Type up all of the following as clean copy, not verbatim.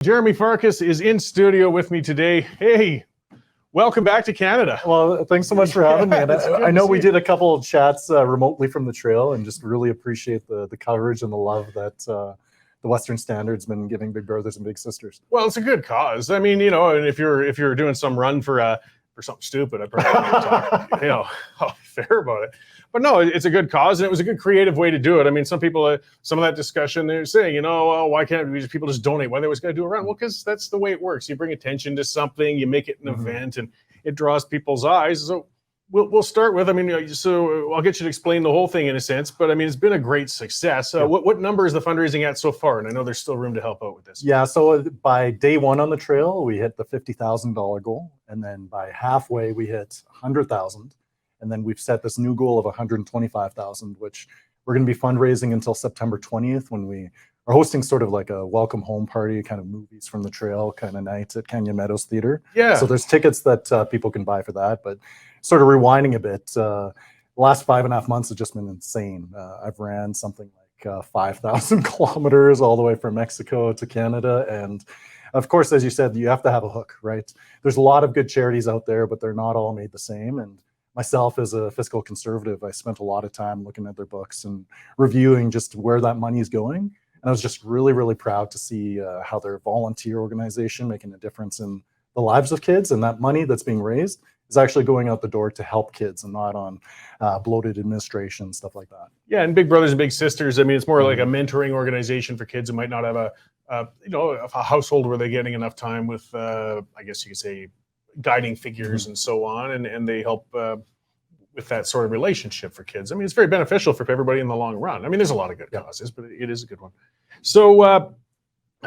Jeromy Farkas is in studio with me today. Hey, welcome back to Canada. Well, thanks so much for having me. And I know we did a couple of chats remotely from the trail, and just really appreciate the coverage and the love that the Western Standard's been giving Big Brothers and Big Sisters. Well, it's a good cause. I mean, and if you're doing some run for something stupid, I probably wouldn't talk, fair about it. But no, it's a good cause, and it was a good creative way to do it. I mean, some people, some of that discussion, they're saying, why can't people just donate? Why they always got to do a run? Well, because that's the way it works. You bring attention to something, you make it an event, and it draws people's eyes. So we'll start with, so I'll get you to explain the whole thing in a sense, but I mean, it's been a great success. What number is the fundraising at so far? And I know there's still room to help out with this. Yeah, so by day one on the trail, we hit the $50,000 goal. And then by halfway, we hit 100,000. And then we've set this new goal of 125,000, which we're going to be fundraising until September 20th, when we are hosting sort of like a welcome home party, kind of movies from the trail kind of night at Canyon Meadows Theater. Yeah. So there's tickets that people can buy for that. But sort of rewinding a bit, the last 5.5 months have just been insane. I've ran something like 5,000 kilometers all the way from Mexico to Canada. And of course, as you said, you have to have a hook, right? There's a lot of good charities out there, but they're not all made the same. And myself, as a fiscal conservative, I spent a lot of time looking at their books and reviewing just where that money is going. And I was just really, really proud to see how their volunteer organization making a difference in the lives of kids. And that money that's being raised is actually going out the door to help kids and not on bloated administration, stuff like that. Yeah, and Big Brothers and Big Sisters, I mean, it's more like a mentoring organization for kids who might not have a household where they're getting enough time with, I guess you could say, guiding figures and so on, and they help with that sort of relationship for kids. I mean, it's very beneficial for everybody in the long run. I mean, there's a lot of good causes, but it is a good one. So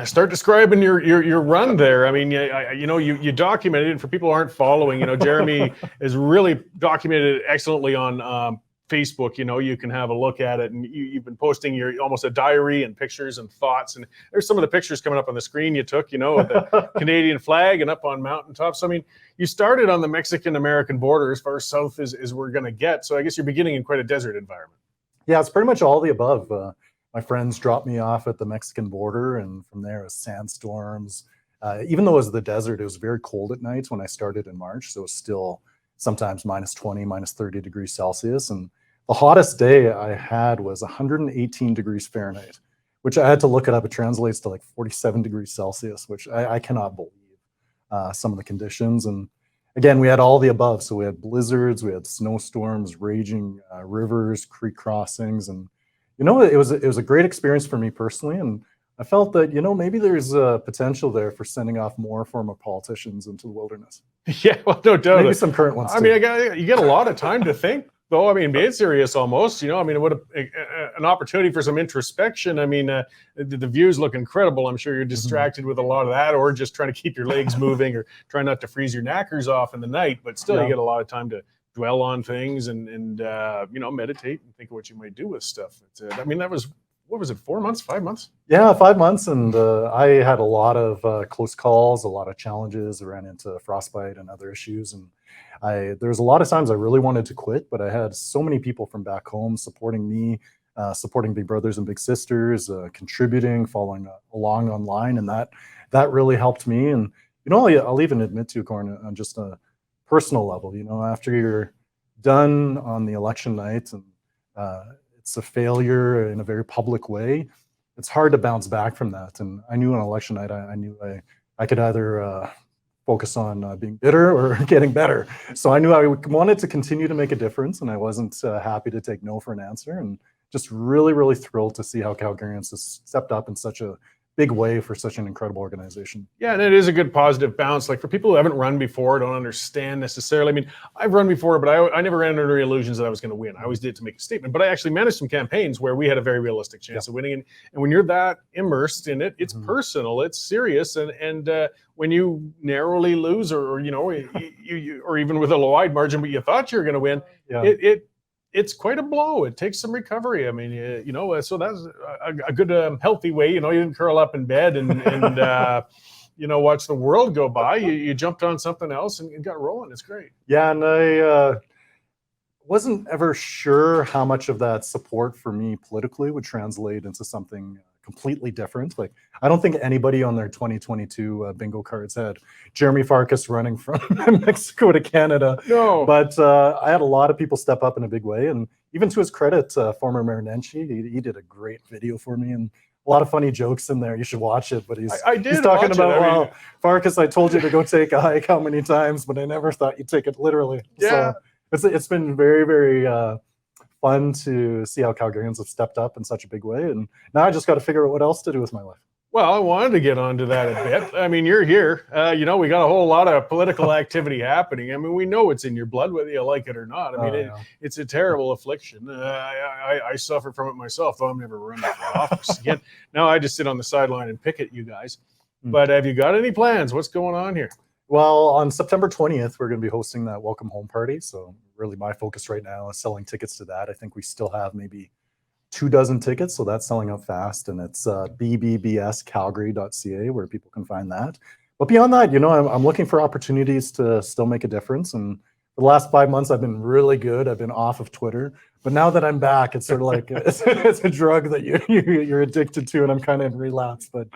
start describing your run there. I mean, you documented it, and for people who aren't following, Jeromy has really documented it excellently on Facebook. You can have a look at it, and you've been posting almost a diary and pictures and thoughts. And there's some of the pictures coming up on the screen you took, with the Canadian flag and up on mountaintops. I mean, you started on the Mexican-American border, as far south as we're going to get. So I guess you're beginning in quite a desert environment. Yeah, it's pretty much all the above. My friends dropped me off at the Mexican border, and from there it was sandstorms. Even though it was the desert, it was very cold at night when I started in March. So it was still sometimes -20, -30 degrees Celsius. And the hottest day I had was 118 degrees Fahrenheit, which I had to look it up. It translates to like 47 degrees Celsius, which I cannot believe some of the conditions. And again, we had all the above. So we had blizzards, we had snowstorms, raging rivers, creek crossings. And, it was a great experience for me personally. And I felt that, maybe there's a potential there for sending off more former politicians into the wilderness. Yeah, well, no doubt. Maybe some current ones too. I mean, you get a lot of time to think, though. I mean, being serious almost, I mean, what an opportunity for some introspection. I mean, the views look incredible. I'm sure you're distracted with a lot of that, or just trying to keep your legs moving, or trying not to freeze your knackers off in the night. But still, you get a lot of time to dwell on things and meditate and think of what you might do with stuff. I mean, that was, what was it, 4 months, 5 months? Yeah, 5 months. And I had a lot of close calls, a lot of challenges. I ran into frostbite and other issues. And there's a lot of times I really wanted to quit, but I had so many people from back home supporting me, supporting Big Brothers and Big Sisters, contributing, following along online. And that really helped me. And, I'll even admit to, Cory, on just a personal level, after you're done on the election night and it's a failure in a very public way, it's hard to bounce back from that. And I knew on election night, I knew I could either focus on being bitter or getting better. So I knew I wanted to continue to make a difference, and I wasn't happy to take no for an answer. And just really, really thrilled to see how Calgarians have stepped up in such a big way for such an incredible organization. Yeah, and it is a good positive bounce. Like, for people who haven't run before, don't understand necessarily. I mean, I've run before, but I never ran under illusions that I was going to win. I always did to make a statement. But I actually managed some campaigns where we had a very realistic chance of winning. And when you're that immersed in it, it's personal, it's serious. And when you narrowly lose, or or even with a wide margin, but you thought you were going to win, it's quite a blow. It takes some recovery. I mean, so that's a good, healthy way. You didn't curl up in bed and watch the world go by. You jumped on something else and got rolling. It's great. Yeah, and I wasn't ever sure how much of that support for me politically would translate into something completely different. Like, I don't think anybody on their 2022 bingo cards had Jeromy Farkas running from Mexico to Canada. No. But I had a lot of people step up in a big way. And even to his credit, former Mayor Nenshi, he did a great video for me, and a lot of funny jokes in there. You should watch it. But he's talking about, well, Farkas, I told you to go take a hike how many times, but I never thought you'd take it literally. Yeah. So it's been very, very fun to see how Calgarians have stepped up in such a big way. And now I just got to figure out what else to do with my life. Well, I wanted to get onto that a bit. I mean, you're here. We got a whole lot of political activity happening. I mean, we know it's in your blood, whether you like it or not. I mean, it's a terrible affliction. I suffer from it myself, though I'm never running for office again. Now I just sit on the sideline and pick at you guys. But have you got any plans? What's going on here? Well, on September 20th, we're going to be hosting that welcome home party. So really my focus right now is selling tickets to that. I think we still have maybe 24 tickets, so that's selling out fast, and it's bbbscalgary.ca where people can find that. But beyond that, I'm looking for opportunities to still make a difference. And for the last 5 months, I've been really good. I've been off of Twitter, but now that I'm back, it's sort of like it's a drug that you're addicted to, and I'm kind of in relapse. But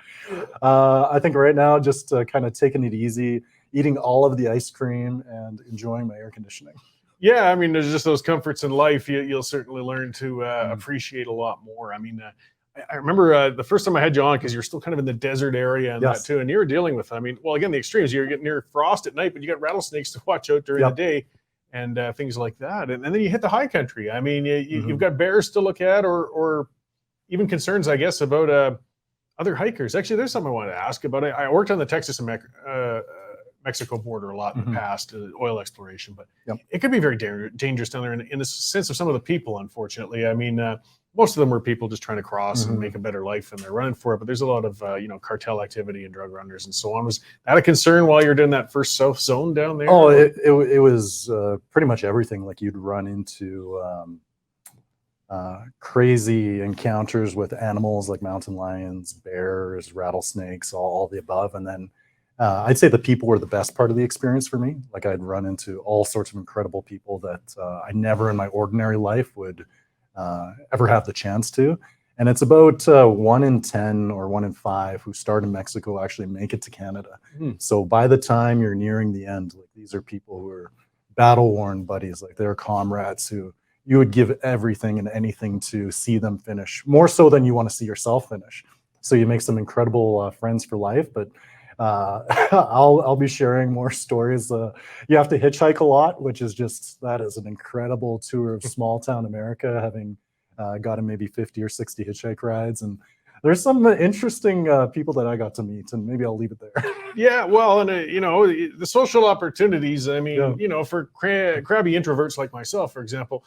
I think right now, just kind of taking it easy, eating all of the ice cream, and enjoying my air conditioning. Yeah, I mean, there's just those comforts in life you'll certainly learn to appreciate a lot more. I mean, I remember the first time I had you on, because you're still kind of in the desert area and that too, and you were dealing with, I mean, well, again, the extremes. You're getting near frost at night, but you got rattlesnakes to watch out during the day and things like that. And then you hit the high country. I mean, you've got bears to look at, or even concerns, I guess, about other hikers. Actually, there's something I wanted to ask about. I worked on the Texas and Mexico border a lot in the past, oil exploration, but it could be very dangerous down there in the sense of some of the people, unfortunately. I mean, most of them were people just trying to cross and make a better life, and they're running for it. But there's a lot of, cartel activity and drug runners and so on. Was that a concern while you're doing that first south zone down there? Oh, it was pretty much everything. Like, you'd run into crazy encounters with animals like mountain lions, bears, rattlesnakes, all the above. And then I'd say the people were the best part of the experience for me. Like, I'd run into all sorts of incredible people that I never in my ordinary life would ever have the chance to. And it's about 1 in 10 or 1 in 5 who start in Mexico actually make it to Canada. So by the time you're nearing the end, like, these are people who are battle-worn buddies. Like, they're comrades who you would give everything and anything to see them finish, more so than you want to see yourself finish. So you make some incredible friends for life. But I'll be sharing more stories. You have to hitchhike a lot, which is that is an incredible tour of small town America, having gotten maybe 50 or 60 hitchhike rides. And there's some interesting people that I got to meet, and maybe I'll leave it there. Yeah, well, and the social opportunities. I mean, for crabby introverts like myself, for example,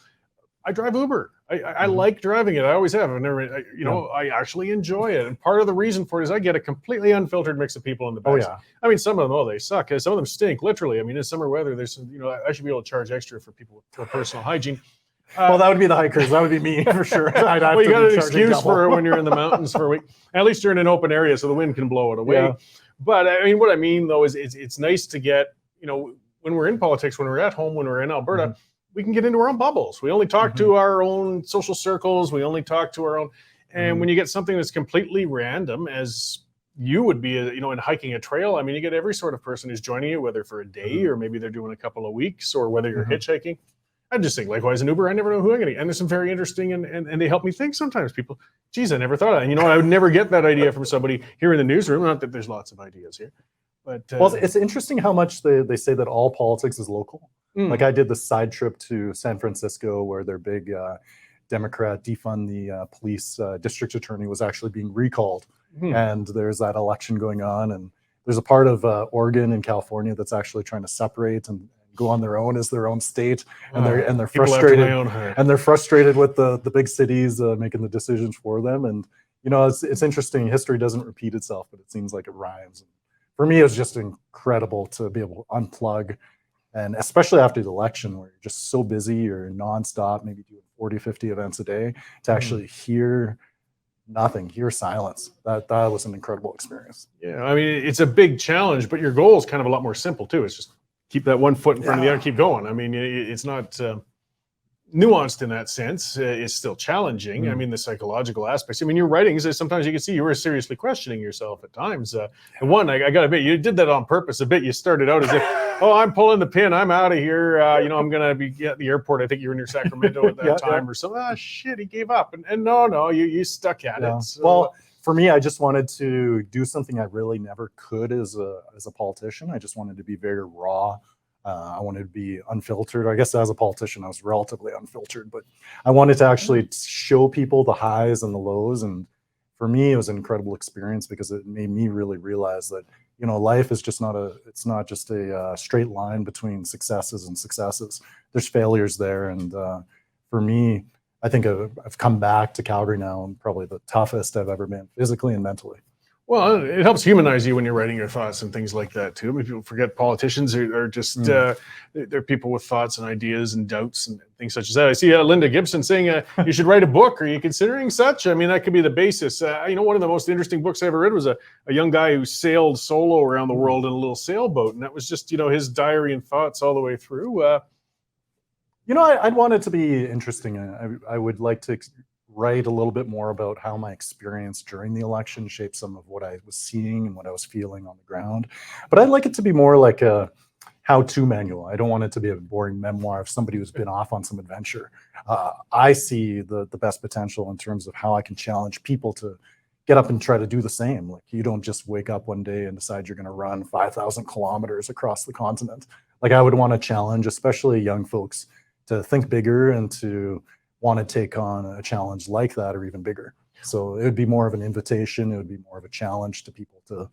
I drive Uber. I like driving it. I always have. I actually enjoy it. And part of the reason for it is I get a completely unfiltered mix of people in the back. I mean, some of them, they suck. Some of them stink, literally. I mean, in summer weather, there's I should be able to charge extra for people for personal hygiene. Well, that would be the hikers. That would be me for sure. Well, you got an excuse for when you're in the mountains for a week. At least you're in an open area, so the wind can blow it away. Yeah. But I mean, what I mean though is it's nice to get, when we're in politics, when we're at home, when we're in Alberta, we can get into our own bubbles. We only talk to our own social circles. We only talk to our own. And when you get something that's completely random, as you would be, in hiking a trail, I mean, you get every sort of person who's joining you, whether for a day or maybe they're doing a couple of weeks, or whether you're hitchhiking. I just think, likewise, an Uber, I never know who I'm going to get. And there's some very interesting, and they help me think sometimes. People, geez, I never thought of that. And, I would never get that idea from somebody here in the newsroom. Not that there's lots of ideas here. But well, it's interesting how much they say that all politics is local. Like, I did the side trip to San Francisco where their big Democrat defund the police district attorney was actually being recalled. And there's that election going on. And there's a part of Oregon and California that's actually trying to separate and go on their own as their own state. And they're frustrated. And they're frustrated with the big cities making the decisions for them. And, it's interesting. History doesn't repeat itself, but it seems like it rhymes. And for me, it was just incredible to be able to unplug. And especially after the election, where you're just so busy, you're nonstop, maybe doing 40, 50 events a day, to actually hear nothing, hear silence. That was an incredible experience. Yeah, I mean, it's a big challenge, but your goal is kind of a lot more simple too. It's just keep that one foot in front of the other, keep going. I mean, it's not nuanced in that sense. It's still challenging. I mean, the psychological aspects. I mean, your writings, sometimes you can see you were seriously questioning yourself at times. And one, I got to admit, you did that on purpose a bit. You started out as if, oh, I'm pulling the pin. I'm out of here. I'm going to be at the airport. I think you were near Sacramento at that time or something. Ah, shit, he gave up. And no, you stuck at it. So, well, for me, I just wanted to do something I really never could as a politician. I just wanted to be very raw. I wanted to be unfiltered. I guess as a politician, I was relatively unfiltered, but I wanted to actually show people the highs and the lows. And for me, it was an incredible experience because it made me really realize that, life is just it's not just a straight line between successes and successes. There's failures there. And for me, I think I've come back to Calgary now and probably the toughest I've ever been physically and mentally. Well, it helps humanize you when you're writing your thoughts and things like that too. I mean, people forget politicians are just they're people with thoughts and ideas and doubts and things such as that. I see Linda Gibson saying you should write a book. Are you considering such? I mean, that could be the basis. One of the most interesting books I ever read was a young guy who sailed solo around the world in a little sailboat, and that was just his diary and thoughts all the way through. I'd want it to be interesting. I would like to write a little bit more about how my experience during the election shaped some of what I was seeing and what I was feeling on the ground. But I'd like it to be more like a how-to manual. I don't want it to be a boring memoir of somebody who's been off on some adventure. I see the best potential in terms of how I can challenge people to get up and try to do the same. Like, you don't just wake up one day and decide you're going to run 5,000 kilometers across the continent. Like, I would want to challenge, especially young folks, to think bigger and to want to take on a challenge like that or even bigger. So it would be more of an invitation. It would be more of a challenge to people to,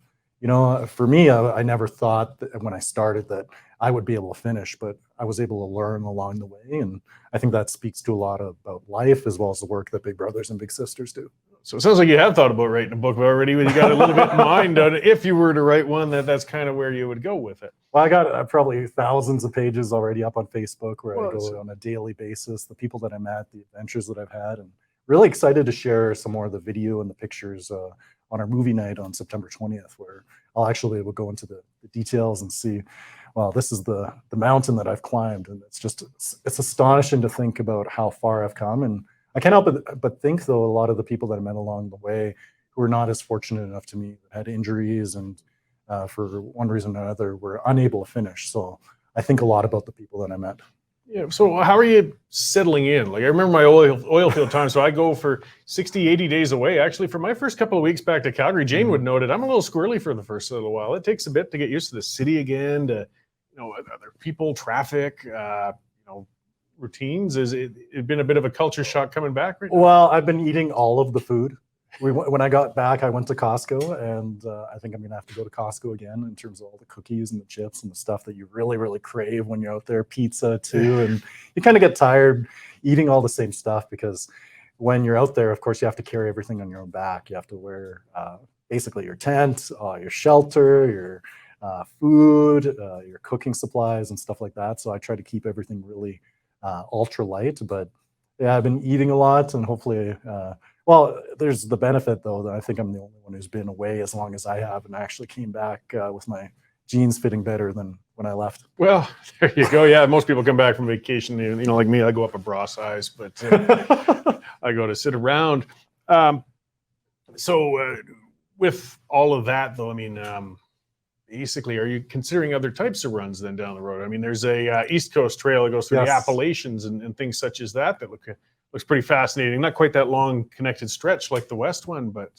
for me, I never thought that when I started that I would be able to finish, but I was able to learn along the way. And I think that speaks to a lot about life as well as the work that Big Brothers and Big Sisters do. So it sounds like you have thought about writing a book already. You got a little bit in mind on if you were to write one, that's kind of where you would go with it. Well, I got probably thousands of pages already up on Facebook where I go on a daily basis, the people that I met, the adventures that I've had, and really excited to share some more of the video and the pictures on our movie night on September 20th, where I'll actually be able to go into the details and see, well, this is the mountain that I've climbed. And it's astonishing to think about how far I've come. And I can't help but think, though, a lot of the people that I met along the way who were not as fortunate enough to me, had injuries and for one reason or another were unable to finish. So I think a lot about the people that I met. Yeah. So how are you settling in? Like, I remember my oil field time. So I go for 60, 80 days away. Actually, for my first couple of weeks back to Calgary, Jane would note it. I'm a little squirrely for the first little while. It takes a bit to get used to the city again, to, other people, traffic, routines. Is it been a bit of a culture shock coming back right now? Well, I've been eating all of the food. When I got back, I went to Costco, and I think I'm going to have to go to Costco again in terms of all the cookies and the chips and the stuff that you really, really crave when you're out there. Pizza too, and you kind of get tired eating all the same stuff because when you're out there, of course, you have to carry everything on your own back. You have to wear basically your tent, your shelter, your food, your cooking supplies and stuff like that. So I try to keep everything really ultra light. But yeah, I've been eating a lot, and hopefully well, there's the benefit, though, that I think I'm the only one who's been away as long as I have, and I actually came back with my jeans fitting better than when I left. Well, there you go. Yeah, most people come back from vacation, like me, I go up a bra size, but I go to sit around. So with all of that, though, I mean, basically, are you considering other types of runs then down the road? I mean, there's a East Coast trail that goes through the Appalachians and things such as that looks pretty fascinating. Not quite that long connected stretch like the West one, but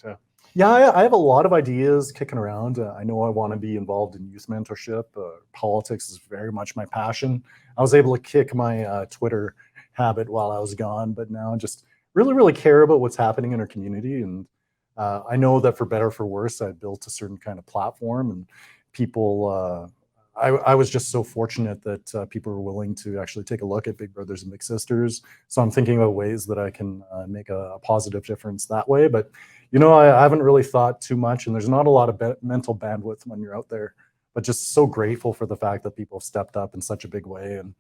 yeah, I have a lot of ideas kicking around. I know I want to be involved in youth mentorship. Politics is very much my passion. I was able to kick my Twitter habit while I was gone, but now I just really, really care about what's happening in our community. And I know that for better or for worse, I built a certain kind of platform, and people. I was just so fortunate that people were willing to actually take a look at Big Brothers and Big Sisters. So I'm thinking about ways that I can make a positive difference that way. But, I haven't really thought too much, and there's not a lot of mental bandwidth when you're out there, but just so grateful for the fact that people have stepped up in such a big way. And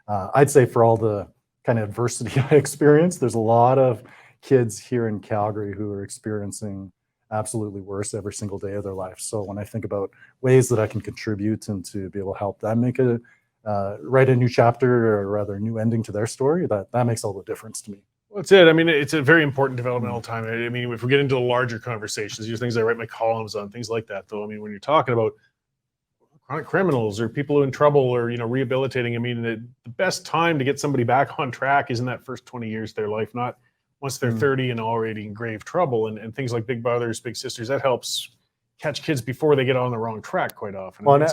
I'd say for all the kind of adversity I experienced, there's a lot of kids here in Calgary who are experiencing absolutely worse every single day of their life. So when I think about ways that I can contribute and to be able to help them make a write a new chapter, or rather a new ending to their story, that makes all the difference to me. Well, that's it. I mean, it's a very important developmental time. I mean, if we get into the larger conversations, these are things I write my columns on, things like that, though. I mean, when you're talking about chronic criminals or people who are in trouble or, rehabilitating, I mean, the best time to get somebody back on track is in that first 20 years of their life, not once they're 30 and already in grave trouble. And things like Big Brothers, Big Sisters, that helps catch kids before they get on the wrong track quite often. Well,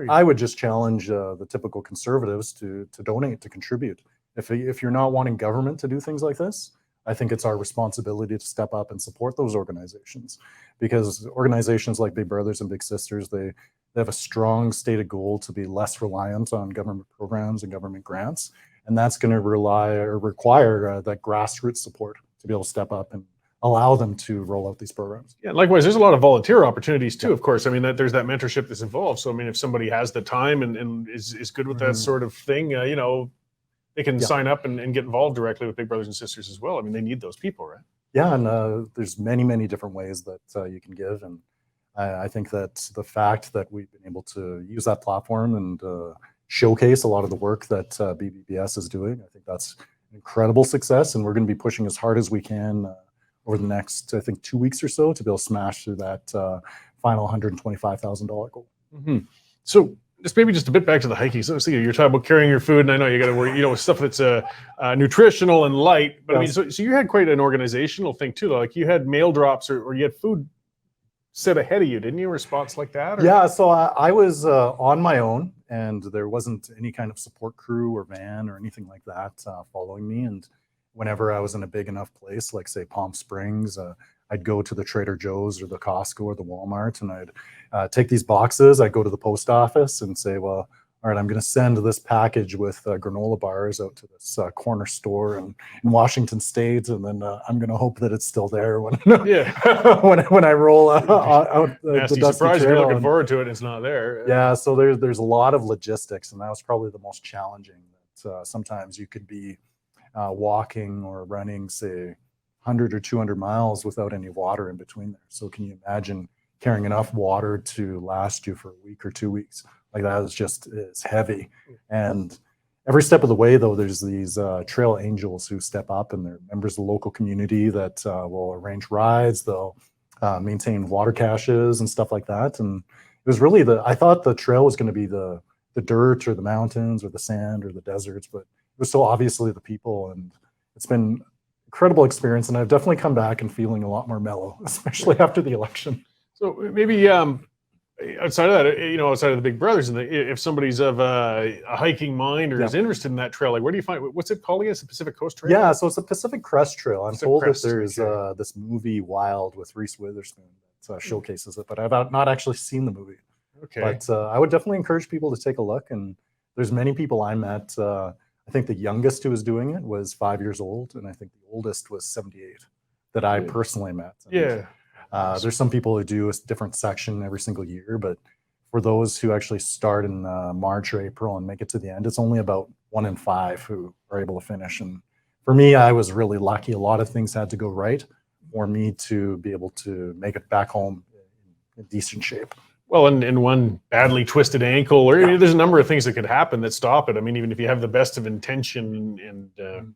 I would just challenge the typical conservatives to donate, to contribute. If you're not wanting government to do things like this, I think it's our responsibility to step up and support those organizations, because organizations like Big Brothers and Big Sisters, they have a strong stated goal to be less reliant on government programs and government grants, and that's going to require that grassroots support to be able to step up and allow them to roll out these programs. Yeah, likewise, there's a lot of volunteer opportunities too, of course. I mean, there's that mentorship that's involved. So, I mean, if somebody has the time and is good with that sort of thing, they can sign up and get involved directly with Big Brothers and Sisters as well. I mean, they need those people, right? Yeah, and there's many different ways that you can give. And I think that the fact that we've been able to use that platform and showcase a lot of the work that BBBS is doing, I think that's an incredible success. And we're going to be pushing as hard as we can over the next, I think, 2 weeks or so to be able to smash through that final $125,000 goal. Mm-hmm. So just a bit back to the hiking. So you're talking about carrying your food, and I know you got to worry, stuff that's nutritional and light. But yes. I mean, so you had quite an organizational thing too, though. Like you had mail drops or you had food set ahead of you, didn't you? A response like that? Or? Yeah. So I was on my own, and there wasn't any kind of support crew or van or anything like that following me. And whenever I was in a big enough place, like say Palm Springs, I'd go to the Trader Joe's or the Costco or the Walmart, and I'd take these boxes. I'd go to the post office and say, well, all right, I'm going to send this package with granola bars out to this corner store in Washington State, and then I'm going to hope that it's still there when when I roll out the dusty surprise. Trail. You're looking forward to it, and it's not there. Yeah, so there's a lot of logistics, and that was probably the most challenging. That sometimes you could be walking or running, say, 100 or 200 miles without any water in between there. So can you imagine carrying enough water to last you for a week or 2 weeks? Like that is heavy. And every step of the way, though, there's these trail angels who step up, and they're members of the local community that will arrange rides. They'll maintain water caches and stuff like that. And it was really I thought the trail was going to be the dirt or the mountains or the sand or the deserts, but it was so obviously the people. And it's been incredible experience, and I've definitely come back and feeling a lot more mellow, especially after the election. So maybe outside of that, outside of the Big Brothers, and if somebody's of a hiking mind or is interested in that trail, like where do you find, what's it called again? It's the Pacific Coast Trail? Yeah, so it's the Pacific Crest Trail. I'm told that there's this movie Wild with Reese Witherspoon that showcases it, but I've not actually seen the movie. Okay. But I would definitely encourage people to take a look, and there's many people I met. I think the youngest who was doing it was 5 years old, and I think the oldest was 78 that I personally met. And, there's some people who do a different section every single year, but for those who actually start in March or April and make it to the end, it's only about 1 in 5 who are able to finish. And for me, I was really lucky. A lot of things had to go right for me to be able to make it back home in decent shape. Well, and one badly twisted ankle, or there's a number of things that could happen that stop it. I mean, even if you have the best of intention, and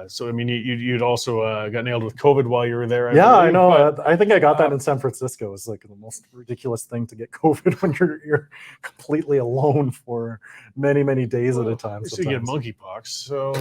so I mean, you'd also got nailed with COVID while you were there. I know. I think I got that in San Francisco. It's like the most ridiculous thing to get COVID when you're completely alone for many days at a time. So you get monkeypox. So,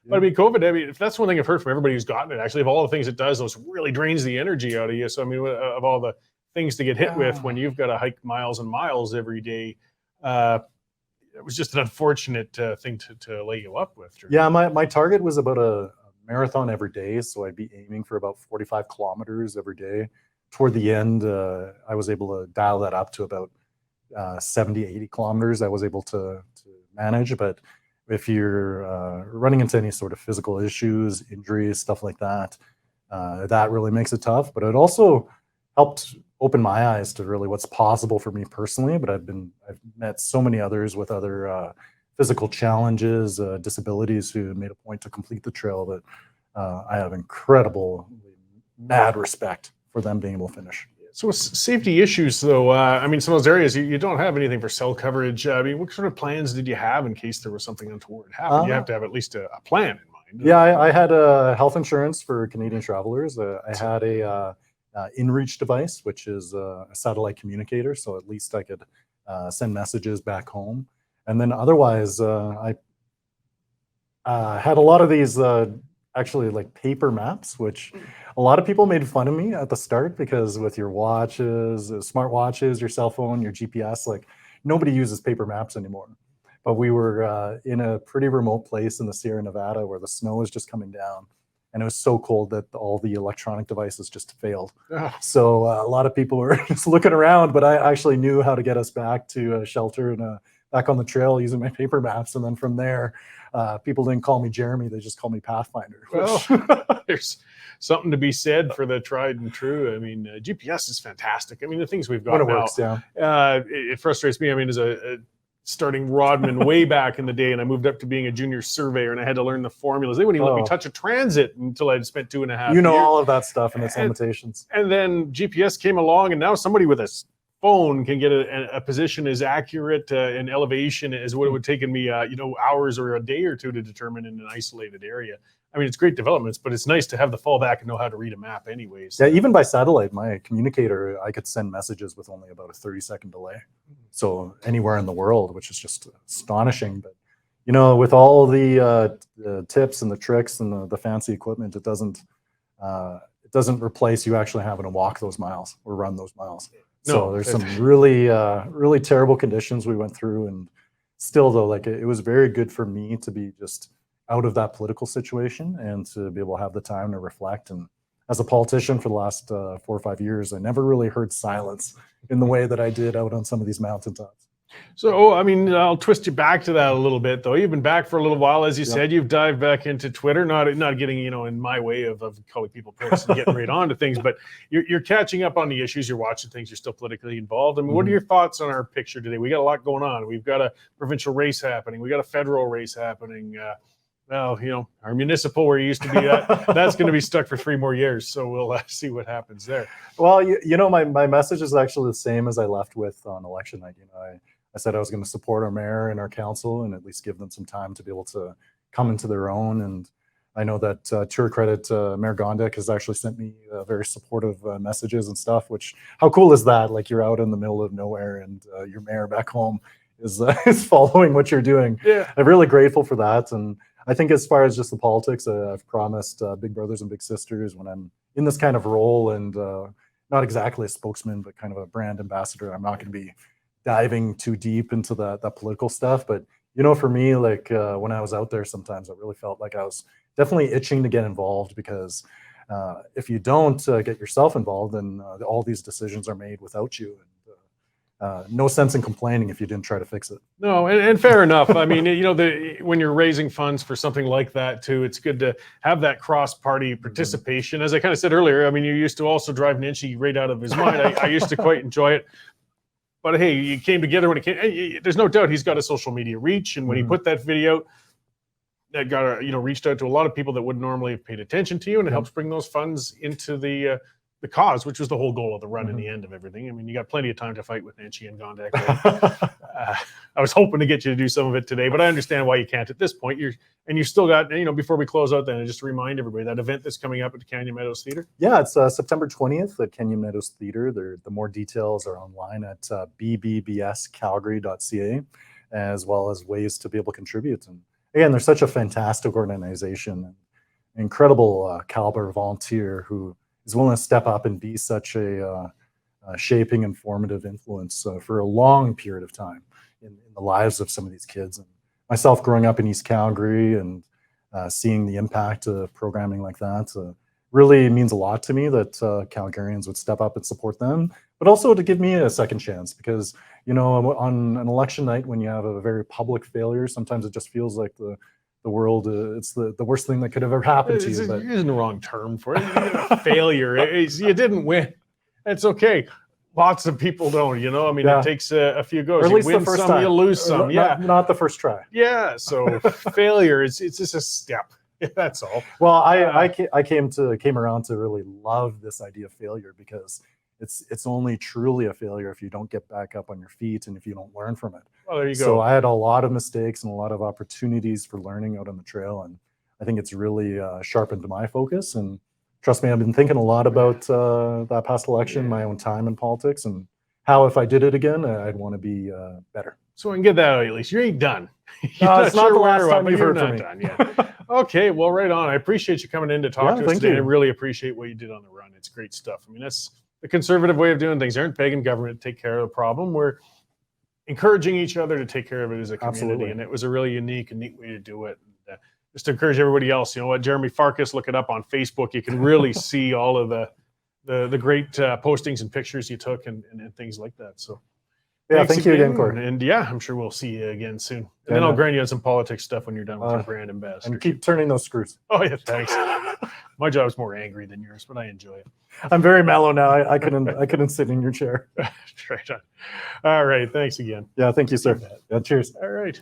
but I mean, COVID. I mean, if that's one thing I've heard from everybody who's gotten it, actually, of all the things it does, those really drains the energy out of you. So I mean, of all the things to get hit with when you've got to hike miles and miles every day, it was just an unfortunate thing to lay you up with. Yeah, my target was about a marathon every day, so I'd be aiming for about 45 kilometers every day. Toward the end, I was able to dial that up to about 70, 80 kilometers. I was able to manage, but if you're running into any sort of physical issues, injuries, stuff like that, that really makes it tough. But it also helped open my eyes to really what's possible for me personally. But I've met so many others with other physical challenges, disabilities who made a point to complete the trail that I have incredible, mad respect for them being able to finish. So with safety issues, though, I mean, some of those areas you don't have anything for cell coverage. I mean, what sort of plans did you have in case there was something untoward happen? You have to have at least a plan in mind. Yeah, I had health insurance for Canadian travelers. I had a InReach device, which is a satellite communicator, so at least I could send messages back home. And then otherwise, I had a lot of these actually like paper maps, which a lot of people made fun of me at the start because with your watches, smart watches, your cell phone, your GPS, like nobody uses paper maps anymore. But we were in a pretty remote place in the Sierra Nevada where the snow was just coming down. And it was so cold that all the electronic devices just failed. So a lot of people were just looking around, but I actually knew how to get us back to shelter and back on the trail using my paper maps. And then from there, people didn't call me Jeromy; they just called me Pathfinder. Well, there's something to be said for the tried and true. I mean, GPS is fantastic. I mean, the things we've got When it now, works, yeah. It frustrates me. I mean, as a starting rodman way back in the day, and I moved up to being a junior surveyor, and I had to learn the formulas. They wouldn't even let me touch a transit until I'd spent 2.5 years. All of that stuff and its limitations. And then GPS came along, and now somebody with a phone can get a position as accurate in elevation as what it would take me, hours or a day or two to determine in an isolated area. I mean, it's great developments, but it's nice to have the fallback and know how to read a map anyways. Yeah, even by satellite, my communicator, I could send messages with only about a 30-second delay. So anywhere in the world, which is just astonishing. But, with all the tips and the tricks and the fancy equipment, it doesn't replace you actually having to walk those miles or run those miles. So there's some really, really terrible conditions we went through. And still, though, like it was very good for me to be just out of that political situation and to be able to have the time to reflect. And as a politician for the last 4 or 5 years, I never really heard silence in the way that I did out on some of these mountaintops. So, I mean, I'll twist you back to that a little bit, though. You've been back for a little while, as you said. You've dived back into Twitter, not getting, in my way of calling people pricks and getting right on to things, but you're catching up on the issues. You're watching things. You're still politically involved. I mean, what are your thoughts on our picture today? We got a lot going on. We've got a provincial race happening. We got a federal race happening. Well, our municipal where it used to be, that's going to be stuck for 3 more years. So we'll see what happens there. Well, my message is actually the same as I left with on election night. I said I was going to support our mayor and our council and at least give them some time to be able to come into their own. And I know that to her credit, Mayor Gondek has actually sent me very supportive messages and stuff, which how cool is that? Like you're out in the middle of nowhere and your mayor back home is following what you're doing. Yeah. I'm really grateful for that. And I think as far as just the politics, I've promised big brothers and big sisters when I'm in this kind of role and not exactly a spokesman, but kind of a brand ambassador, I'm not going to be diving too deep into that political stuff. But, for me, like when I was out there, sometimes I really felt like I was definitely itching to get involved because if you don't get yourself involved, then all these decisions are made without you. And no sense in complaining if you didn't try to fix it. No, and fair enough. I mean, when you're raising funds for something like that too, it's good to have that cross-party participation. As I kind of said earlier, I mean, you used to also drive Nancy right out of his mind. I used to quite enjoy it. But hey, you came together when it came. There's no doubt he's got a social media reach, and when he put that video, that got reached out to a lot of people that wouldn't normally have paid attention to you, and it helps bring those funds into the cause, which was the whole goal of the run in the end of everything. I mean, you got plenty of time to fight with Nancy and Gondek. I was hoping to get you to do some of it today, but I understand why you can't at this point. You've still got, before we close out then, just to remind everybody, that event that's coming up at the Canyon Meadows Theatre? Yeah, it's September 20th at Canyon Meadows Theatre. The more details are online at bbbscalgary.ca, as well as ways to be able to contribute. And again, they're such a fantastic organization, incredible caliber volunteer who is willing to step up and be such a shaping and formative influence for a long period of time in the lives of some of these kids. And myself growing up in East Calgary and seeing the impact of programming like that really means a lot to me that Calgarians would step up and support them, but also to give me a second chance because, on an election night when you have a very public failure, sometimes it just feels like the world, it's the worst thing that could have ever happened to you. But you're using the wrong term for it. Failure. You didn't win. It's okay. Lots of people don't, I mean, it takes a few goes. Or at least you win the first some, time. you lose some. Not the first try. Yeah. So failure it's just a step. That's all. Well, I came around to really love this idea of failure because it's only truly a failure if you don't get back up on your feet and if you don't learn from it. Well, there you go. So I had a lot of mistakes and a lot of opportunities for learning out on the trail, and I think it's really sharpened my focus. And trust me, I've been thinking a lot about that past election, my own time in politics, and how if I did it again, I'd want to be better. So we can get that out at least. You ain't done. No, it's not the last where, time but you've you're heard from not me. done yet. Okay, well, right on. I appreciate you coming in to talk to us thank today. you. I really appreciate what you did on the run. It's great stuff. I mean, that's the conservative way of doing things. They aren't begging government to take care of the problem. We're encouraging each other to take care of it as a community. Absolutely. And it was a really unique and neat way to do it. And, just to encourage everybody else, you know what, Jeromy Farkas, look it up on Facebook. You can really see all of the great postings and pictures you took and things like that. So Yeah, thanks thank you again, Cory. And yeah, I'm sure we'll see you again soon. And Yeah, then I'll man. grind you on some politics stuff when you're done with your brand ambassador. And keep turning those screws. Oh yeah, thanks. My job's more angry than yours, but I enjoy it. I'm very mellow now. I couldn't sit in your chair. Right on. All right, thanks again. Yeah, thank you, sir. Yeah, cheers. All right.